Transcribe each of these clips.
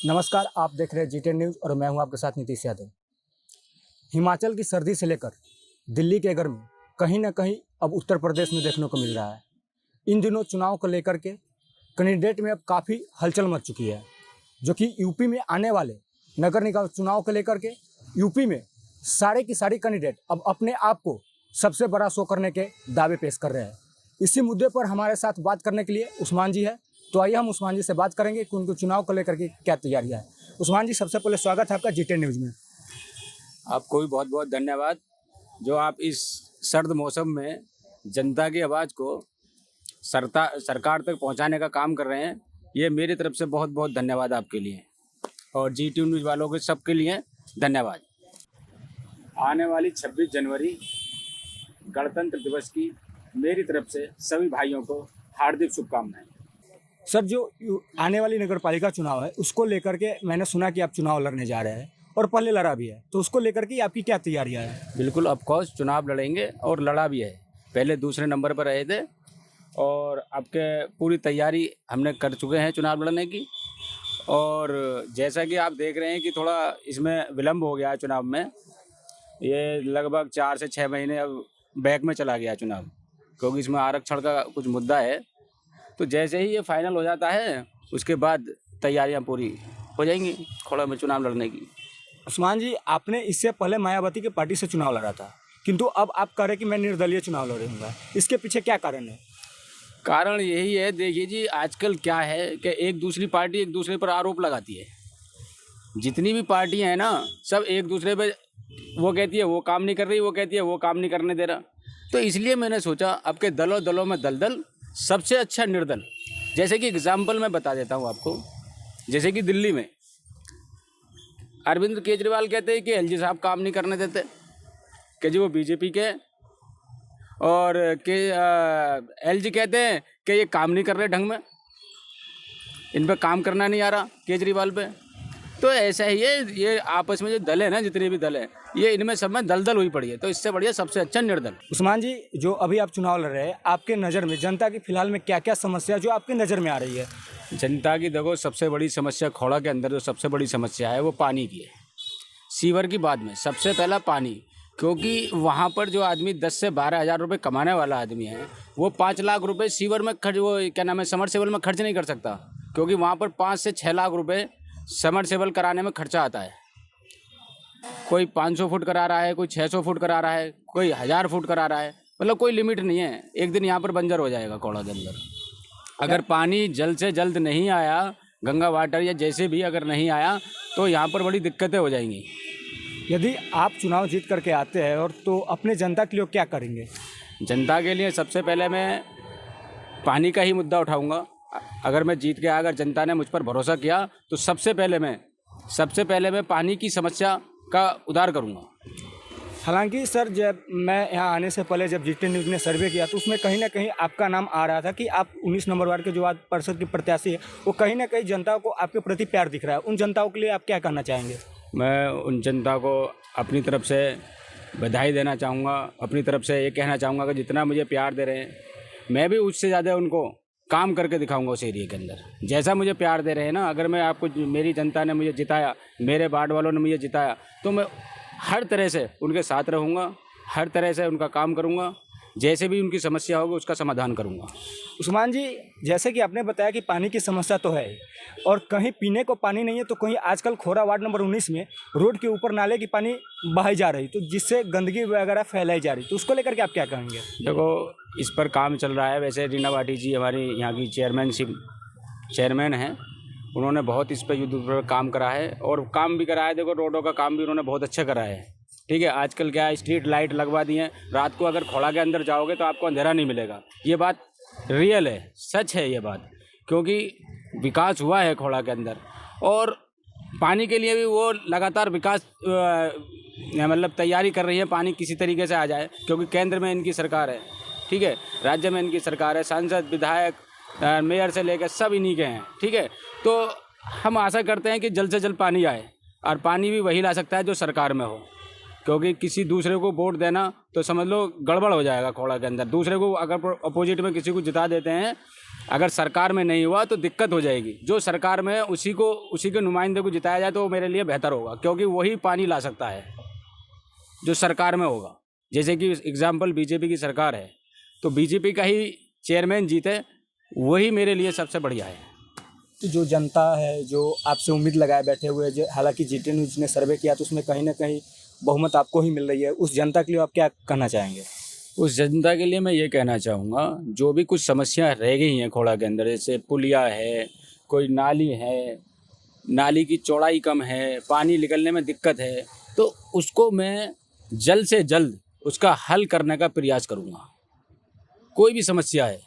नमस्कार, आप देख रहे हैं जी10 न्यूज़ और मैं हूं आपके साथ नीतीश यादव। हिमाचल की सर्दी से लेकर दिल्ली के गर्मी कहीं ना कहीं अब उत्तर प्रदेश में देखने को मिल रहा है। इन दिनों चुनाव को लेकर के कैंडिडेट में अब काफ़ी हलचल मच चुकी है, जो कि यूपी में आने वाले नगर निगम चुनाव को लेकर के यूपी में सारे की सारी कैंडिडेट अब अपने आप को सबसे बड़ा शो करने के दावे पेश कर रहे हैं। इसी मुद्दे पर हमारे साथ बात करने के लिए उस्मान जी है, तो आइए हम उस्मान जी से बात करेंगे कि उनको चुनाव को लेकर के क्या तैयारियां है। उस्मान जी, सबसे पहले स्वागत है आपका जी10 न्यूज़ में। आपको भी बहुत बहुत धन्यवाद, जो आप इस सर्द मौसम में जनता की आवाज़ को सरकार तक पहुंचाने का काम कर रहे हैं। ये मेरी तरफ से बहुत बहुत धन्यवाद आपके लिए और जी2 न्यूज़ वालों के सबके लिए धन्यवाद। आने वाली 26 जनवरी गणतंत्र दिवस की मेरी तरफ से सभी भाइयों को हार्दिक शुभकामनाएं। सर, जो आने वाली नगर पालिका चुनाव है उसको लेकर के मैंने सुना कि आप चुनाव लड़ने जा रहे हैं और पहले लड़ा भी है, तो उसको लेकर के आपकी क्या तैयारियां हैं? बिल्कुल, ऑफकोर्स चुनाव लड़ेंगे और लड़ा भी है। पहले दूसरे नंबर पर रहे थे और आपके पूरी तैयारी हमने कर चुके हैं चुनाव लड़ने की। और जैसा कि आप देख रहे हैं कि थोड़ा इसमें विलम्ब हो गया है चुनाव में। ये लगभग 4 से 6 महीने अब बैक में चला गया चुनाव, क्योंकि इसमें आरक्षण का कुछ मुद्दा है। तो जैसे ही ये फाइनल हो जाता है उसके बाद तैयारियां पूरी हो जाएंगी खोड़ा में चुनाव लड़ने की। उस्मान जी, आपने इससे पहले मायावती की पार्टी से चुनाव लड़ा था, किंतु अब आप कह रहे हैं कि मैं निर्दलीय चुनाव लड़ूंगा। इसके पीछे क्या कारण है? कारण यही है, देखिए जी, आजकल क्या है कि एक दूसरी पार्टी एक दूसरे पर आरोप लगाती है। जितनी भी पार्टियां हैं ना, सब एक दूसरे पे, वो कहती है वो काम नहीं कर रही, वो कहती है वो काम नहीं करने दे रहा। तो इसलिए मैंने सोचा अब के दलों दलों में दलदल सबसे अच्छा निर्दल। जैसे कि एग्जाम्पल मैं बता देता हूँ आपको। जैसे कि दिल्ली में अरविंद केजरीवाल कहते हैं कि एलजी साहब काम नहीं करने देते, कि जी वो बीजेपी के, और के एलजी कहते हैं कि ये काम नहीं कर रहे ढंग में, इन पे काम करना नहीं आ रहा केजरीवाल पे। तो ऐसा ही है, ये आपस में जो दल है ना, जितने भी दल है, ये इनमें सब में दलदल हुई पड़ी है। तो इससे बढ़िया सबसे अच्छा निर्दल। उस्मान जी, जो अभी आप चुनाव लड़ रहे हैं, आपके नज़र में जनता की फिलहाल में क्या क्या समस्या जो आपकी नज़र में आ रही है? जनता की देखो, सबसे बड़ी समस्या खोड़ा के अंदर जो सबसे बड़ी समस्या है वो पानी की है। सीवर की बाद में सबसे पहला पानी, क्योंकि वहाँ पर जो आदमी 10 से 12 हज़ार रुपये कमाने वाला आदमी है, वो 5 लाख रुपए सीवर में खर्च, वो क्या नाम है, समरसेबल में खर्च नहीं कर सकता, क्योंकि वहाँ पर 5 से 6 लाख रुपए समरसेबल कराने में खर्चा आता है। कोई 500 फुट करा रहा है, कोई 600 फुट करा रहा है, कोई 1000 फुट करा रहा है, मतलब कोई लिमिट नहीं है। एक दिन यहाँ पर बंजर हो जाएगा कोड़ा के अंदर। अगर पानी जल्द से जल्द नहीं आया, गंगा वाटर या जैसे भी अगर नहीं आया, तो यहाँ पर बड़ी दिक्कतें हो जाएंगी। यदि आप चुनाव जीत करके आते हैं और तो अपने जनता के लिए क्या करेंगे? जनता के लिए सबसे पहले मैं पानी का ही मुद्दा उठाऊंगा। अगर मैं जीत गया, अगर जनता ने मुझ पर भरोसा किया, तो सबसे पहले मैं पानी की समस्या का उद्धार करूंगा। हालांकि सर, जब मैं यहाँ आने से पहले जब जी10 न्यूज़ ने सर्वे किया तो उसमें कहीं ना कहीं आपका नाम आ रहा था कि आप 19 नंबर वार्ड के जो वार्ड परिषद के प्रत्याशी है, वो कहीं ना कहीं जनता को आपके प्रति प्यार दिख रहा है। उन जनताओं के लिए आप क्या करना चाहेंगे? मैं उन जनता को अपनी तरफ से बधाई देना चाहूँगा, अपनी तरफ से ये कहना चाहूँगा कि जितना मुझे प्यार दे रहे हैं, मैं भी उससे ज़्यादा उनको काम करके दिखाऊंगा उस एरिया के अंदर। जैसा मुझे प्यार दे रहे हैं ना, अगर मैं आपको, मेरी जनता ने मुझे जिताया, मेरे वार्ड वालों ने मुझे जिताया, तो मैं हर तरह से उनके साथ रहूँगा, हर तरह से उनका काम करूँगा, जैसे भी उनकी समस्या होगी उसका समाधान करूँगा। उस्मान जी, जैसे कि आपने बताया कि पानी की समस्या तो है और कहीं पीने को पानी नहीं है, तो कहीं आजकल खोरा वार्ड नंबर 19 में रोड के ऊपर नाले की पानी बहाई जा रही, तो जिससे गंदगी वगैरह फैलाई जा रही, तो उसको लेकर के आप क्या कहेंगे? देखो, इस पर काम चल रहा है। वैसे रीना भाटी जी हमारी यहाँ की चेयरमैन हैं, उन्होंने बहुत इस पर युद्ध पर काम करा है और काम भी करा है। देखो, रोडों का काम भी उन्होंने बहुत अच्छा करा है। ठीक है, आजकल क्या है, स्ट्रीट लाइट लगवा दी हैं। रात को अगर खोड़ा के अंदर जाओगे तो आपको अंधेरा नहीं मिलेगा। ये बात रियल है, सच है ये बात, क्योंकि विकास हुआ है खोड़ा के अंदर। और पानी के लिए भी वो लगातार विकास मतलब तैयारी कर रही है, पानी किसी तरीके से आ जाए, क्योंकि केंद्र में इनकी सरकार है, ठीक है, राज्य में इनकी सरकार है, सांसद, विधायक, मेयर से लेकर सब इन्हीं के हैं। ठीक है, तो हम आशा करते हैं कि जल्द से जल्द पानी आए, और पानी भी वही ला सकता है जो सरकार में हो, क्योंकि किसी दूसरे को वोट देना तो समझ लो गड़बड़ हो जाएगा खोड़ा के अंदर। दूसरे को अगर अपोजिट में किसी को जिता देते हैं अगर सरकार में नहीं हुआ तो दिक्कत हो जाएगी। जो सरकार में है उसी के नुमाइंदे को जिताया जाए तो वो मेरे लिए बेहतर होगा, क्योंकि वही पानी ला सकता है जो सरकार में होगा। जैसे कि एग्जाम्पल बीजेपी की सरकार है तो बीजेपी का ही चेयरमैन जीते, वही मेरे लिए सबसे बढ़िया है। तो जो जनता है जो आपसे उम्मीद लगाए बैठे हुए है, जो हालांकि जीटी न्यूज़ ने सर्वे किया तो उसमें कहीं ना कहीं बहुमत आपको ही मिल रही है, उस जनता के लिए आप क्या कहना चाहेंगे? उस जनता के लिए मैं ये कहना चाहूँगा, जो भी कुछ समस्या रह गई हैं खोड़ा के अंदर, जैसे पुलिया है, कोई नाली है, नाली की चौड़ाई कम है, पानी निकलने में दिक्कत है, तो उसको मैं जल्द से जल्द उसका हल करने का प्रयास करूँगा। कोई भी समस्या है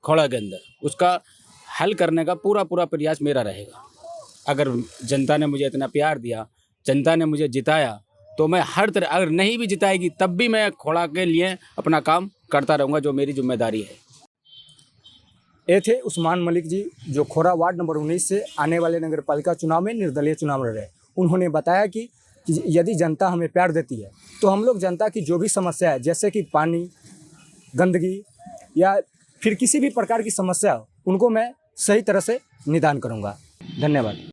खोड़ा के अंदर, उसका हल करने का पूरा प्रयास मेरा रहेगा। अगर जनता ने मुझे इतना प्यार दिया, जनता ने मुझे जिताया, तो मैं हर तरह, अगर नहीं भी जिताएगी तब भी मैं खोड़ा के लिए अपना काम करता रहूँगा, जो मेरी जिम्मेदारी है। ये थे उस्मान मलिक जी, जो खोड़ा वार्ड नंबर 19 से आने वाले नगर पालिका चुनाव में निर्दलीय चुनाव लड़ रहे हैं। उन्होंने बताया कि यदि जनता हमें प्यार देती है तो हम लोग जनता की जो भी समस्या है, जैसे कि पानी, गंदगी या फिर किसी भी प्रकार की समस्या हो, उनको मैं सही तरह से निदान करूँगा। धन्यवाद।